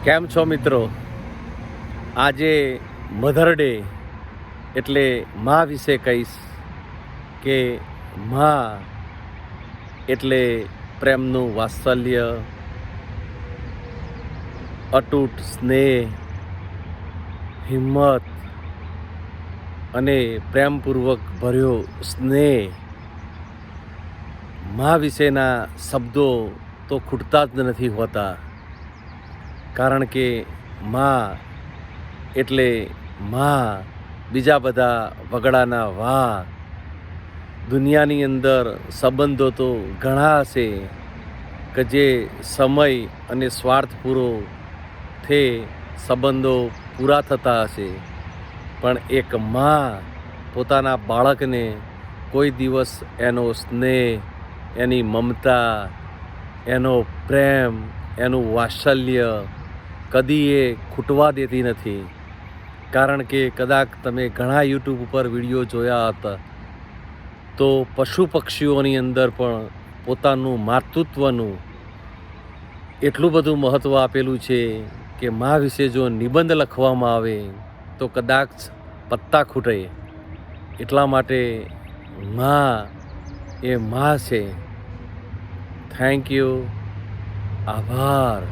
કેમ છો મિત્રો? આજે મધર ડે એટલે મા વિશે કહીશ કે મા એટલે પ્રેમનું વાત્સલ્ય, અતૂટ સ્નેહ, હિંમત અને પ્રેમપૂર્વક ભર્યો સ્નેહ. મા વિશેના શબ્દો તો ખૂટતા જ નથી હોતા, કારણ કે મા એટલે મા, બીજા બધા વગડાના વા. દુનિયાની અંદર સંબંધો તો ઘણા હશે કે જે સમય અને સ્વાર્થ પૂરો થઈ સંબંધો પૂરા થતા હશે, પણ એક મા પોતાના બાળકને કોઈ દિવસ એનો સ્નેહ, એની મમતા, એનો પ્રેમ, એનું વાત્સલ્ય કદી એ ખૂટવા દેતી નથી. કારણ કે કદાચ તમે ઘણા યુટ્યુબ ઉપર વિડીયો જોયા હતા તો પશુ પક્ષીઓની અંદર પણ પોતાનું માતૃત્વનું એટલું બધું મહત્ત્વ આપેલું છે કે મા વિશે જો નિબંધ લખવામાં આવે તો કદાચ પત્તા ખૂટે. એટલા માટે મા એ મા છે. Thank you. આભાર.